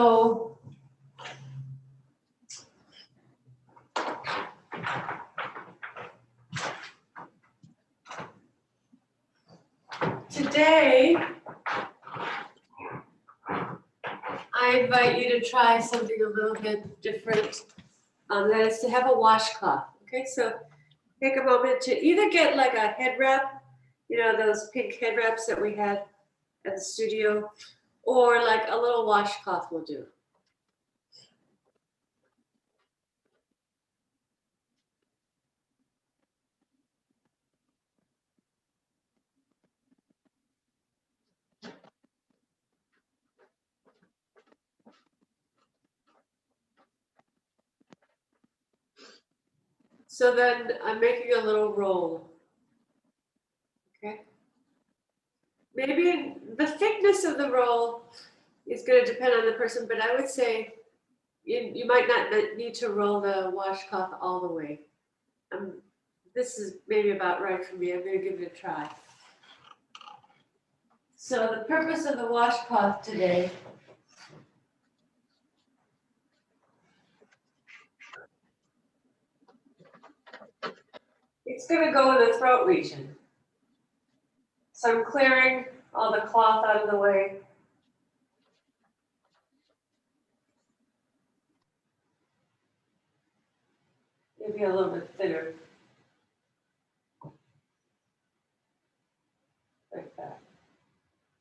So today, I invite you to try something a little bit different. That is to have a washcloth. Okay, so take a moment to either get like a head wrap, you know, those pink head wraps that we had at the studio, or like a little washcloth will do. So then I'm making a little roll. Okay. Maybe the thickness of the roll is going to depend on the person, but I would say you might not need to roll the washcloth all the way. This is maybe about right for me. I'm going to give it a try. So the purpose of the washcloth today it's going to go in the throat region. So I'm clearing all the cloth out of the way. Maybe a little bit thinner. Like that.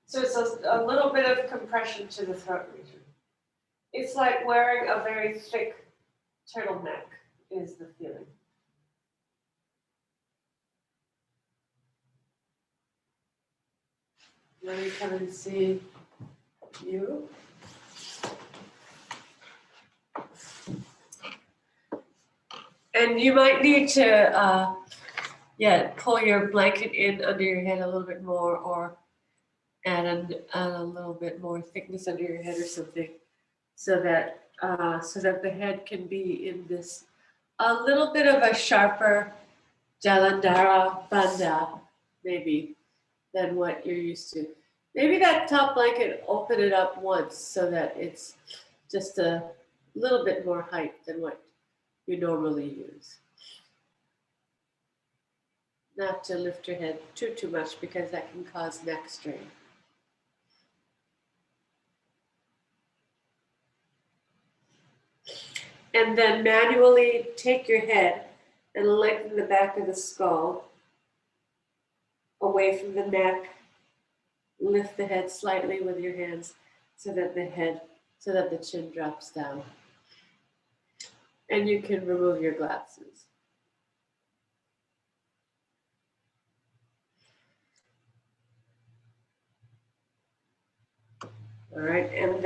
So it's a little bit of compression to the throat region. It's like wearing a very thick turtleneck is the feeling. Let me come and see you. And you might need to, pull your blanket in under your head a little bit more, or add a little bit more thickness under your head or something, so that the head can be in this a little bit of a sharper Jalandhara bandha, maybe, than what you're used to. Maybe that top blanket, open it up once so that it's just a little bit more height than what you normally use. Not to lift your head too much, because that can cause neck strain. And then manually take your head and lengthen the back of the skull away from the neck. Lift the head slightly with your hands so that the chin drops down. And you can remove your glasses. All right, and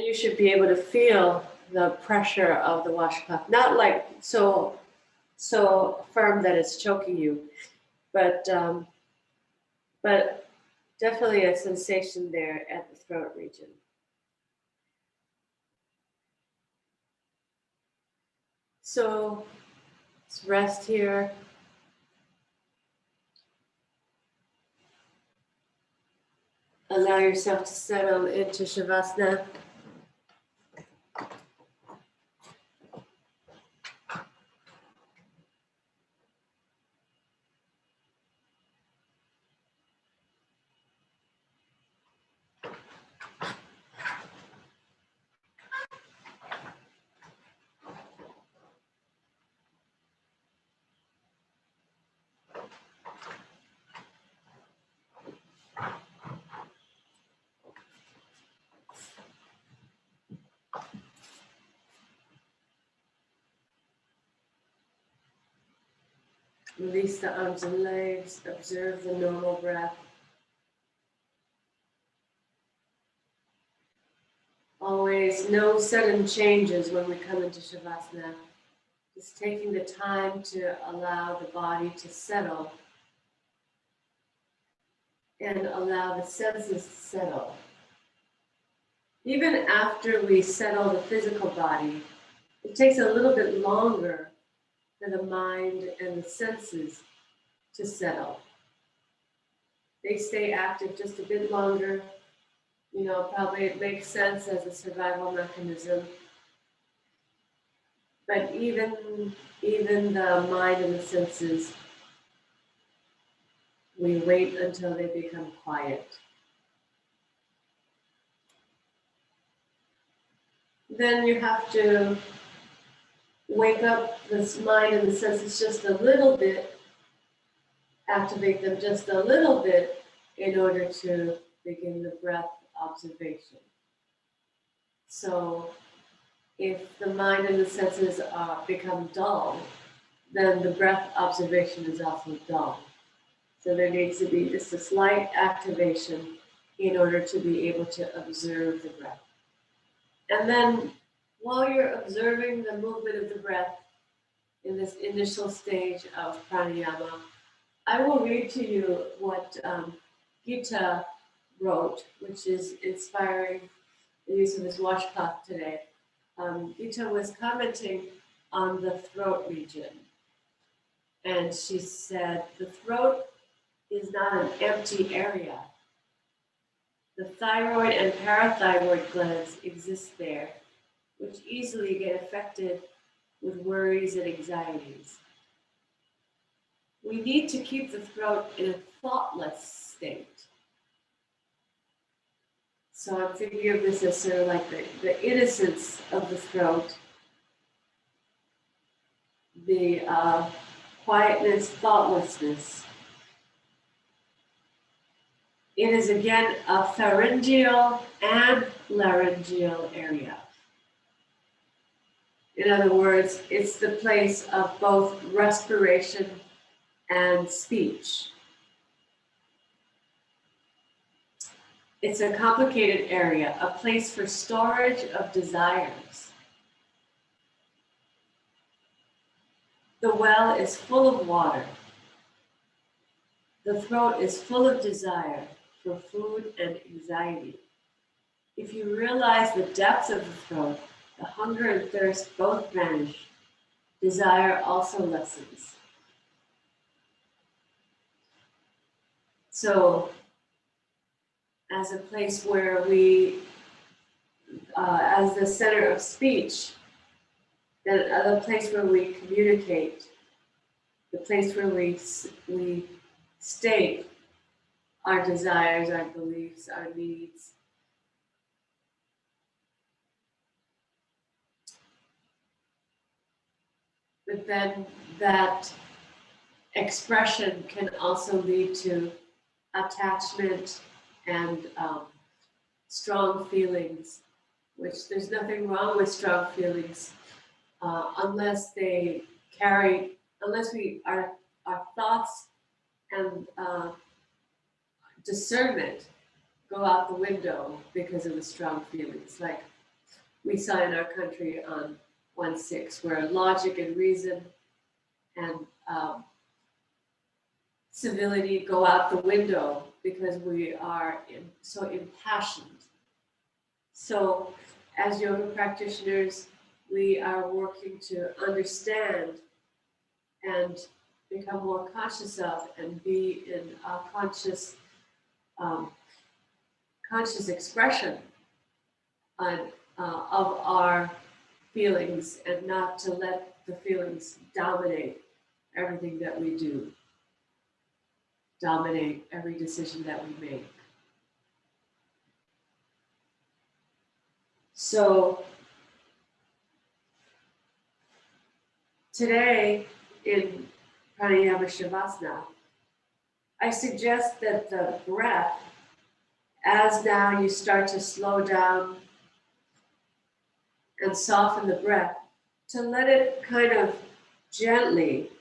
you should be able to feel the pressure of the washcloth, not like so firm that it's choking you, but definitely a sensation there at the throat region. So let's rest here. Allow yourself to settle into Shavasana. Release the arms and legs. Observe the normal breath. Always no sudden changes when we come into Shavasana. Just taking the time to allow the body to settle and allow the senses to settle. Even after we settle the physical body, it takes a little bit longer for the mind and the senses to settle. They stay active just a bit longer, Probably it makes sense as a survival mechanism. But even the mind and the senses, we wait until they become quiet. Then you have to wake up this mind and the senses just a little bit, activate them just a little bit in order to begin the breath observation. So if the mind and the senses become dull, then the breath observation is also dull. So there needs to be just a slight activation in order to be able to observe the breath. And then while you're observing the movement of the breath in this initial stage of pranayama, I will read to you what Gita wrote, which is inspiring the use of this washcloth today. Gita was commenting on the throat region. And she said, the throat is not an empty area. The thyroid and parathyroid glands exist there, which easily get affected with worries and anxieties. We need to keep the throat in a thoughtless state. So I'm thinking of this as sort of like the innocence of the throat, the quietness, thoughtlessness. It is again a pharyngeal and laryngeal area. In other words, it's the place of both respiration and speech. It's a complicated area, a place for storage of desires. The well is full of water. The throat is full of desire for food and anxiety. If you realize the depths of the throat, the hunger and thirst both vanish. Desire also lessens. So, as a place where as the center of speech, the place where we communicate, the place where we state our desires, our beliefs, our needs. But then that expression can also lead to attachment and strong feelings, which there's nothing wrong with strong feelings unless our thoughts and discernment go out the window because of the strong feelings, like we saw in our country on 1/6, where logic and reason and civility go out the window because we are so impassioned. So as yoga practitioners, we are working to understand and become more conscious of and be in a conscious expression of our feelings, and not to let the feelings dominate everything that we do, dominate every decision that we make. So today in Pranayama Shavasana, I suggest that the breath, as now you start to slow down and soften the breath, to let it kind of gently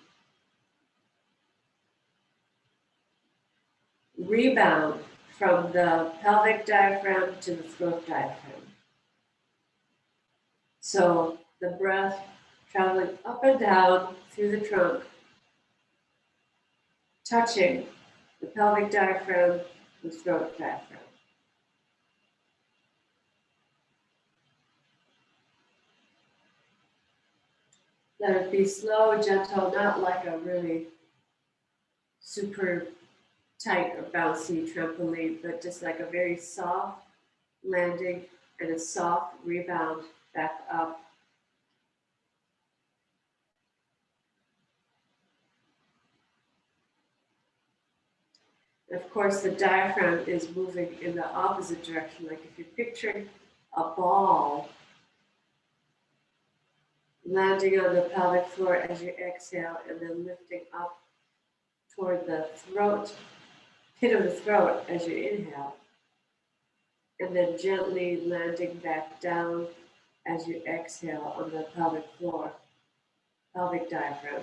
rebound from the pelvic diaphragm to the throat diaphragm. So the breath traveling up and down through the trunk, touching the pelvic diaphragm, the throat diaphragm. Let it be slow, gentle, not like a really super tight or bouncy trampoline, but just like a very soft, landing, and a soft rebound back up. And of course, the diaphragm is moving in the opposite direction. Like if you're picturing a ball landing on the pelvic floor as you exhale and then lifting up toward the throat, pit of the throat as you inhale, and then gently landing back down as you exhale on the pelvic floor, pelvic diaphragm.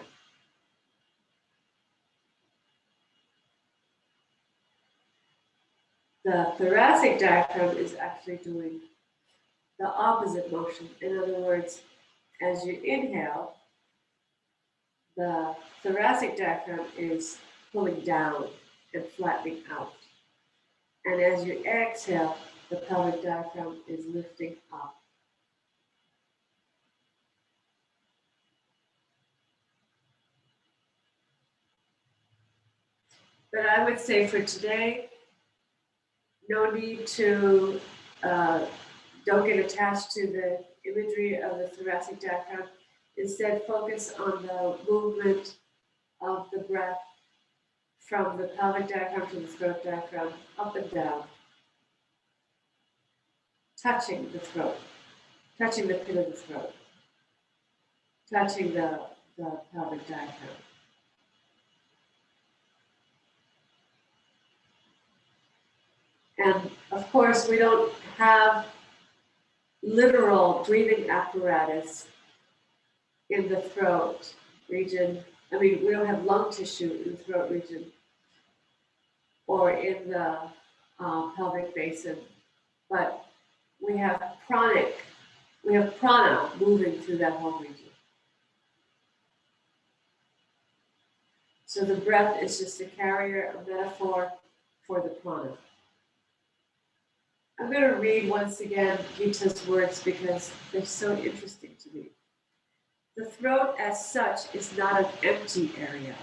The thoracic diaphragm is actually doing the opposite motion. In other words, as you inhale, the thoracic diaphragm is pulling down and flattening out. And as you exhale, the pelvic diaphragm is lifting up. But I would say for today, no need to, don't get attached to the imagery of the thoracic diaphragm. Instead, focus on the movement of the breath from the pelvic diaphragm to the throat diaphragm, up and down, touching the throat, touching the pit of the throat, touching the pelvic diaphragm. And of course, we don't have literal breathing apparatus in the throat region. I mean, we don't have lung tissue in the throat region or in the pelvic basin, but we have prana moving through that whole region. So the breath is just a carrier, a metaphor for the prana. I'm going to read once again Gita's words because they're so interesting to me. The throat as such is not an empty area.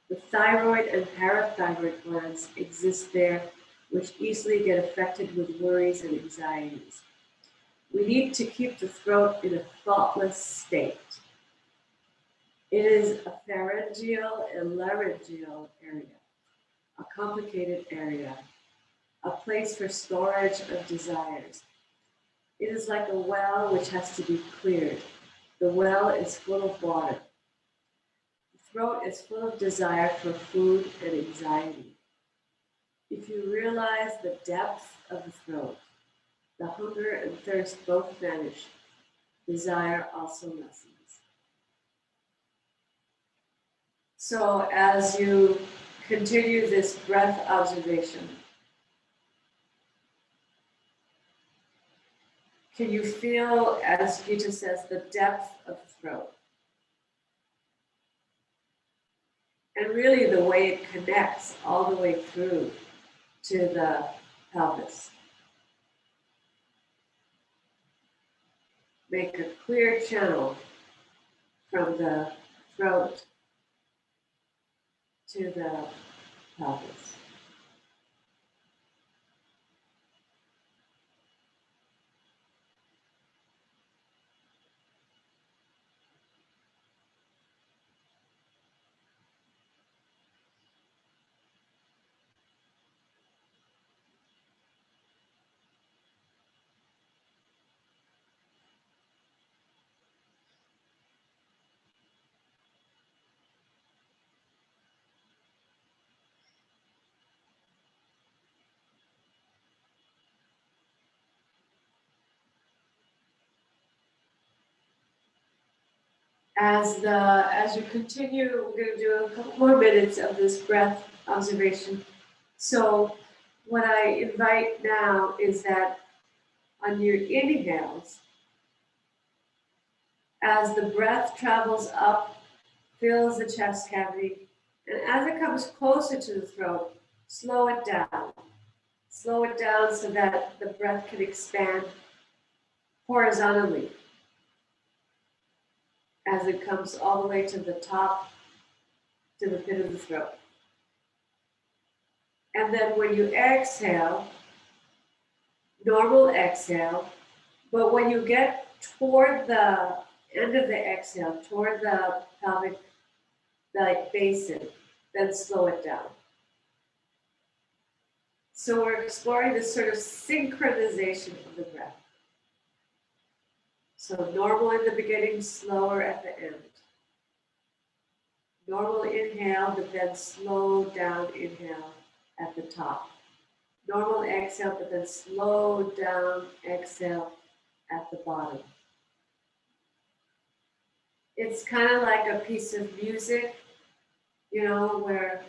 The thyroid and parathyroid glands exist there, which easily get affected with worries and anxieties. We need to keep the throat in a thoughtless state. It is a pharyngeal and laryngeal area, a complicated area, a place for storage of desires. It is like a well which has to be cleared. The well is full of water. The throat is full of desire for food and anxiety. If you realize the depth of the throat, the hunger and thirst both vanish. Desire also lessens. So as you continue this breath observation, can you feel, as Gita says, the depth of the throat? And really the way it connects all the way through to the pelvis. Make a clear channel from the throat to the pelvis. As you continue, we're going to do a couple more minutes of this breath observation. So what I invite now is that on your inhales, as the breath travels up, fills the chest cavity, and as it comes closer to the throat, slow it down. Slow it down so that the breath can expand horizontally as it comes all the way to the top, to the pit of the throat. And then when you exhale, normal exhale, but when you get toward the end of the exhale, toward the pelvic basin, then slow it down. So we're exploring this sort of synchronization of the breath. So normal in the beginning, slower at the end. Normal inhale, but then slow down inhale at the top. Normal exhale, but then slow down exhale at the bottom. It's kind of like a piece of music, you know, where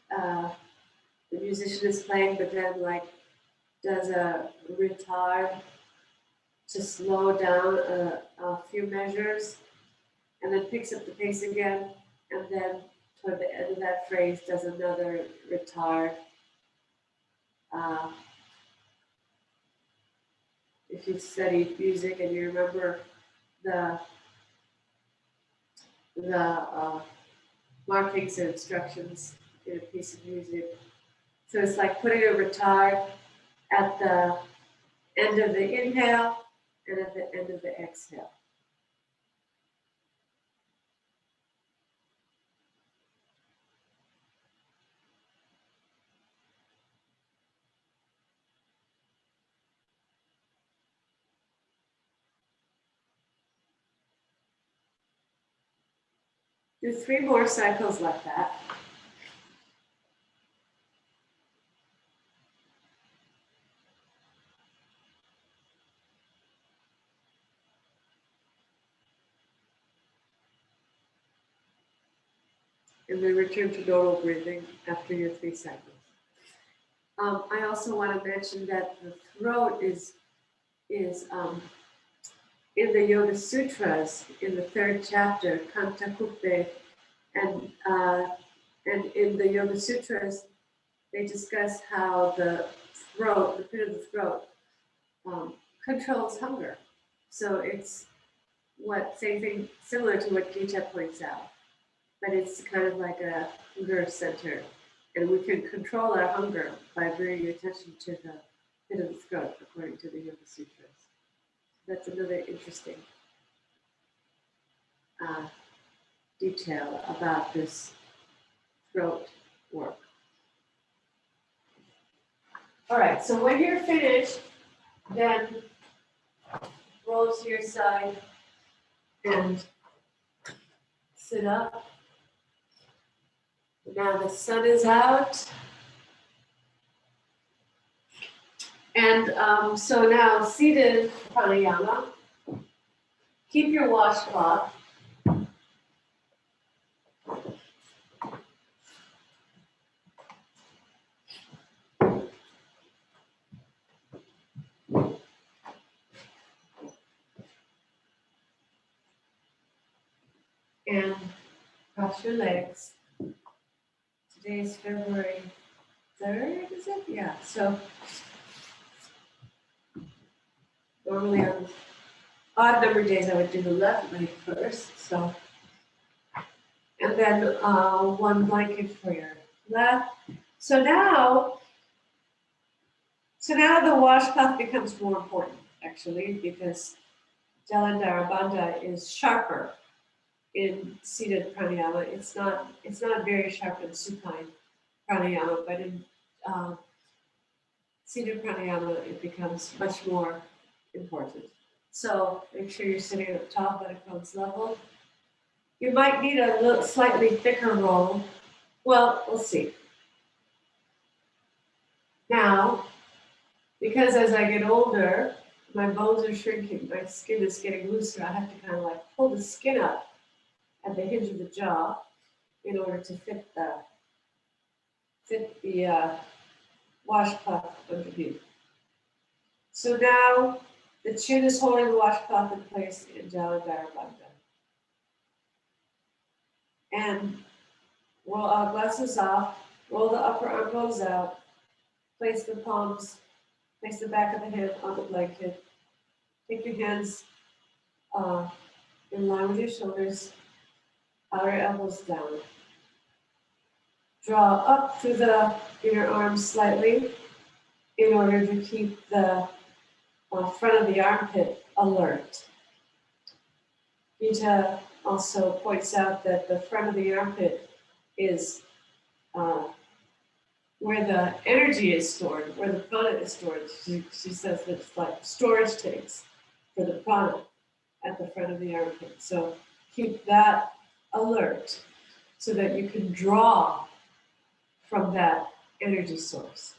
the musician is playing, but then like does a retard to slow down a few measures, and then picks up the pace again, and then toward the end of that phrase does another retard. If you've studied music and you remember the markings and instructions in a piece of music. So it's like putting a retard at the end of the inhale and at the end of the exhale. Do 3 more cycles like that. And then return to normal breathing after your 3 cycles. I also want to mention that the throat is in the Yoga Sutras, in the 3rd chapter, Kanta Kuppe, and in the Yoga Sutras, they discuss how the throat, the pit of the throat, controls hunger. So it's same thing, similar to what Gita points out, but it's kind of like a hunger center. And we can control our hunger by bringing attention to the pit of the throat, according to the Yoga Sutras. That's another interesting detail about this throat work. All right, so when you're finished, then roll to your side and sit up. Now the sun is out. And so now seated pranayama. Keep your washcloth. And cross your legs. Today is February 3rd, is it? Yeah, so normally on odd number days I would do the left leg first, so. And then 1 blanket for your left. So now the washcloth becomes more important, actually, because Jalandhara Bandha is sharper in seated pranayama. It's not a very sharp and supine pranayama, but in seated pranayama, it becomes much more important. So make sure you're sitting up top at a crone's level. You might need a little slightly thicker roll. Well, we'll see. Now, because as I get older, my bones are shrinking, my skin is getting looser, I have to kind of like pull the skin up at the hinge of the jaw in order to fit the washcloth underneath. So now the chin is holding the washcloth in place in Jalandhara Bandha. And roll our glasses off, roll the upper arm bones out, place the palms, place the back of the hand on the blanket. Take your hands in line with your shoulders, outer elbows down. Draw up through the inner arms slightly in order to keep the front of the armpit alert. Gita also points out that the front of the armpit is where the energy is stored, where the prana is stored. She says that it's like storage tanks for the prana at the front of the armpit. So keep that alert so that you can draw from that energy source.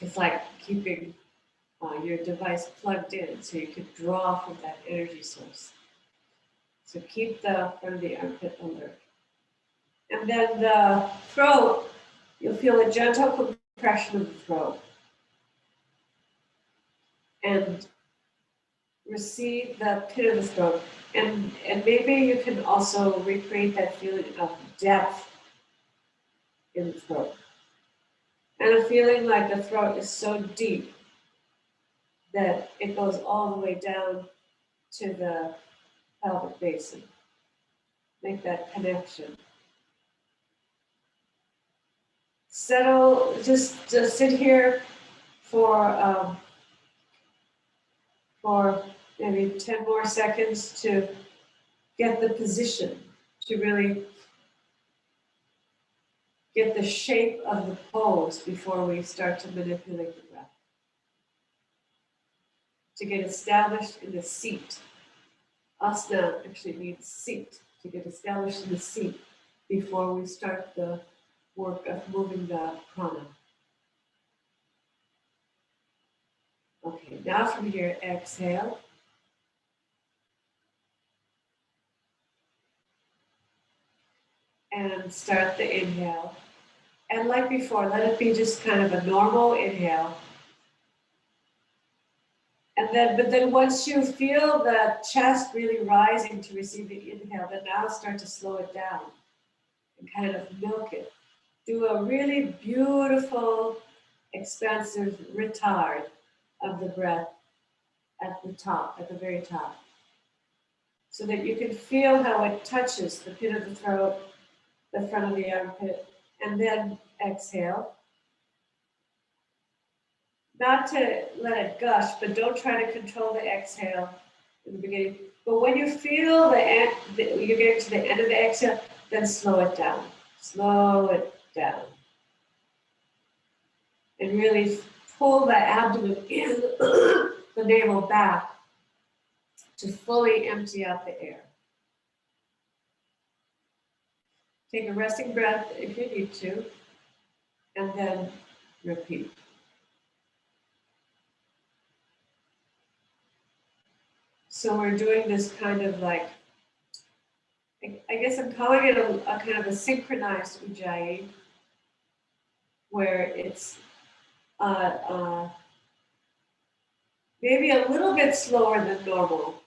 It's like keeping your device plugged in so you can draw from that energy source. So keep the front of the armpit alert. And then the throat, you'll feel a gentle compression of the throat. And receive the pit of the throat. And maybe you can also recreate that feeling of depth in the throat. And a feeling like the throat is so deep that it goes all the way down to the pelvic basin. Make that connection. Settle, just sit here for maybe 10 more seconds to get the position, to really get the shape of the pose before we start to manipulate the breath. To get established in the seat. Asana actually means seat. To get established in the seat before we start the work of moving the prana. Okay, now from here, exhale. And start the inhale. And like before, let it be just kind of a normal inhale. And then, but then once you feel the chest really rising to receive the inhale, then now start to slow it down and kind of milk it. Do a really beautiful, expansive retard of the breath at the top, at the very top. So that you can feel how it touches the pit of the throat, the front of the armpit, and then exhale. Not to let it gush, but don't try to control the exhale in the beginning. But when you feel you're getting to the end of the exhale, then slow it down. Slow it down. And really pull the abdomen in, the navel back to fully empty out the air. Take a resting breath if you need to, and then repeat. So we're doing this kind of like, I guess I'm calling it a kind of a synchronized ujjayi, where it's maybe a little bit slower than normal,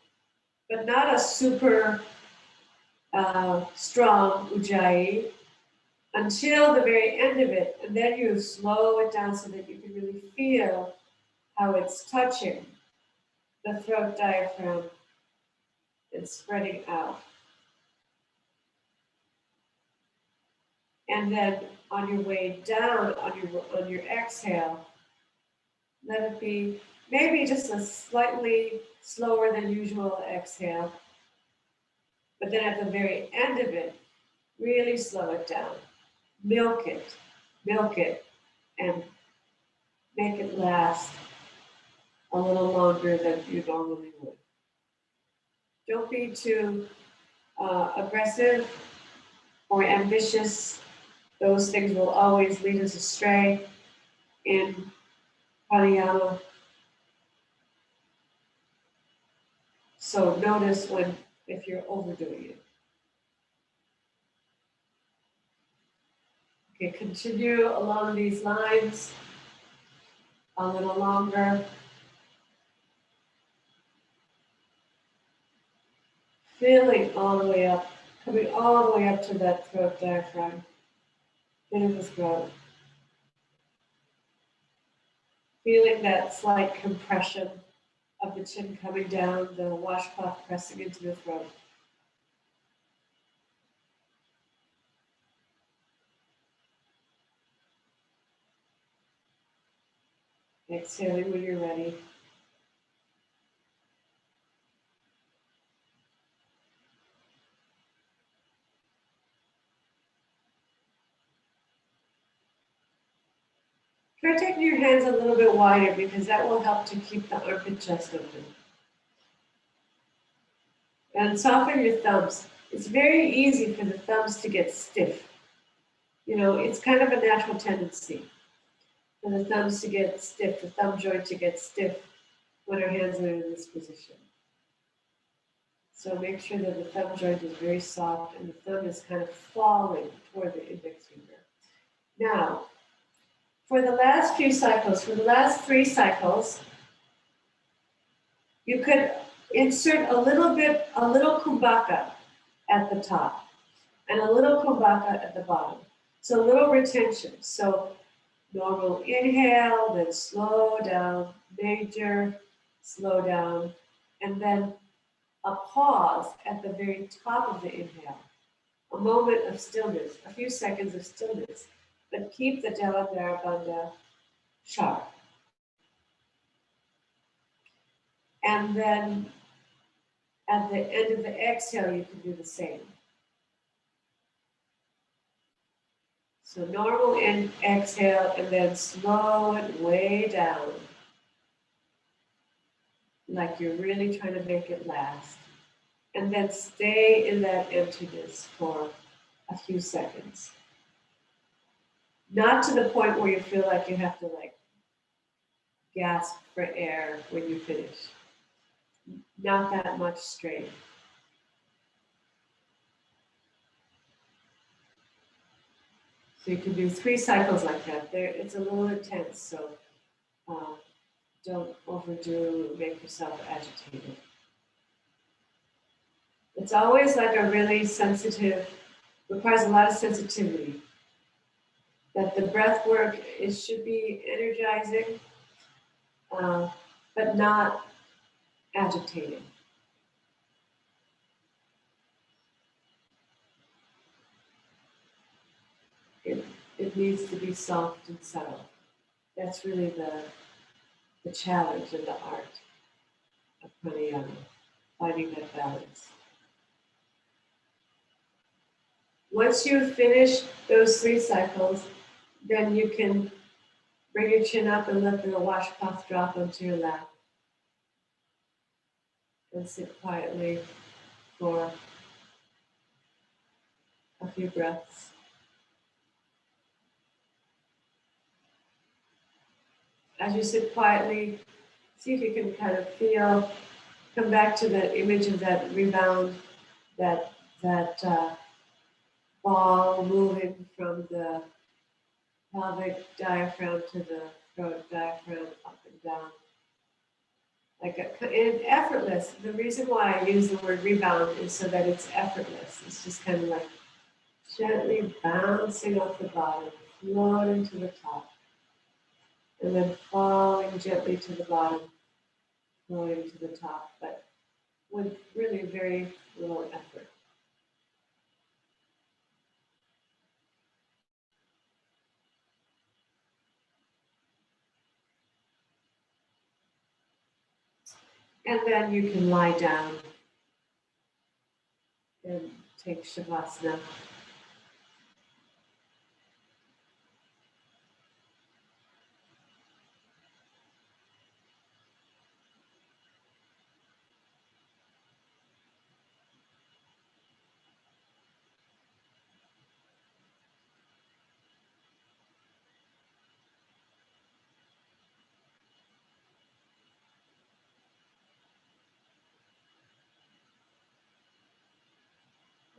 but not a super strong ujjayi until the very end of it. And then you slow it down so that you can really feel how it's touching the throat diaphragm and spreading out. And then on your way down, on your exhale, let it be maybe just a slightly slower than usual exhale. But then at the very end of it, really slow it down. Milk it, and make it last a little longer than you normally would. Don't be too aggressive or ambitious. Those things will always lead us astray in pranayama. So notice if you're overdoing it. Okay, continue along these lines a little longer. Feeling all the way up, coming all the way up to that throat diaphragm, pit of the throat. Feeling that slight compression of the chin coming down, the washcloth pressing into the throat. Exhaling when you're ready. Try taking your hands a little bit wider because that will help to keep the armpit chest open. And soften your thumbs. It's very easy for the thumbs to get stiff. You know, it's kind of a natural tendency for the thumbs to get stiff, the thumb joint to get stiff when our hands are in this position. So make sure that the thumb joint is very soft and the thumb is kind of falling toward the index finger. Now, for the last few cycles, for the last 3 cycles, you could insert a little kumbhaka at the top and a little kumbhaka at the bottom. So a little retention. So normal inhale, then slow down, major, slow down, and then a pause at the very top of the inhale. A moment of stillness, a few seconds of stillness, but keep the Jala Bandha sharp. And then at the end of the exhale, you can do the same. So normal exhale and then slow it way down. Like you're really trying to make it last. And then stay in that emptiness for a few seconds. Not to the point where you feel like you have to like gasp for air when you finish. Not that much straight. So you can do 3 cycles like that. It's a little intense, so don't overdo, make yourself agitated. It's always like a really sensitive, requires a lot of sensitivity. That the breath work should be energizing, but not agitating. It needs to be soft and subtle. That's really the challenge and the art of pranayama, finding that balance. Once you've finished those 3 cycles, then you can bring your chin up and let the washcloth drop onto your lap. And sit quietly for a few breaths. As you sit quietly, see if you can kind of come back to the image of that rebound, that ball moving from the pelvic diaphragm to the throat diaphragm, up and down. Like effortless. The reason why I use the word rebound is so that it's effortless. It's just kind of like gently bouncing off the bottom, floating to the top, and then falling gently to the bottom, floating to the top, but with really very little effort. And then you can lie down and take Shavasana.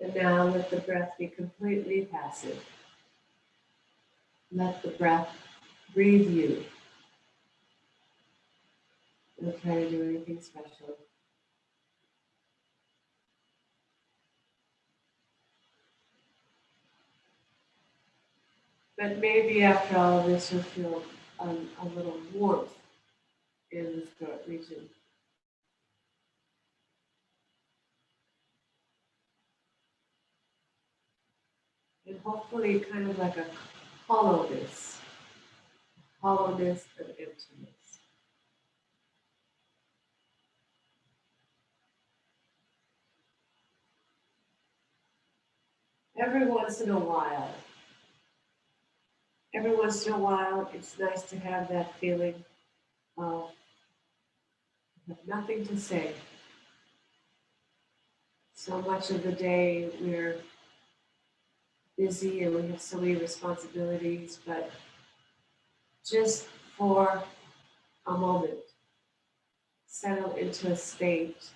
And now let the breath be completely passive. Let the breath breathe you. Don't try to do anything special. But maybe after all of this, you'll feel a little warmth in the throat region. And hopefully kind of like a hollowness of emptiness. every once in a while, it's nice to have that feeling of nothing to say. So much of the day we're busy and we have so many responsibilities, but just for a moment, settle into a state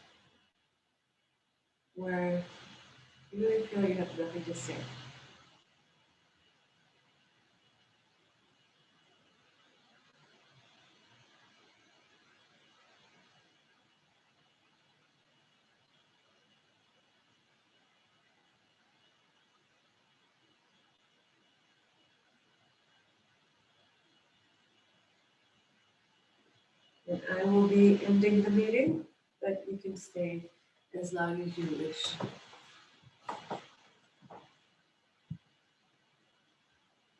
where you really feel you have nothing to say. And I will be ending the meeting, but you can stay as long as you wish.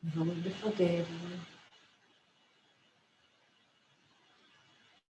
Have a wonderful day, everyone.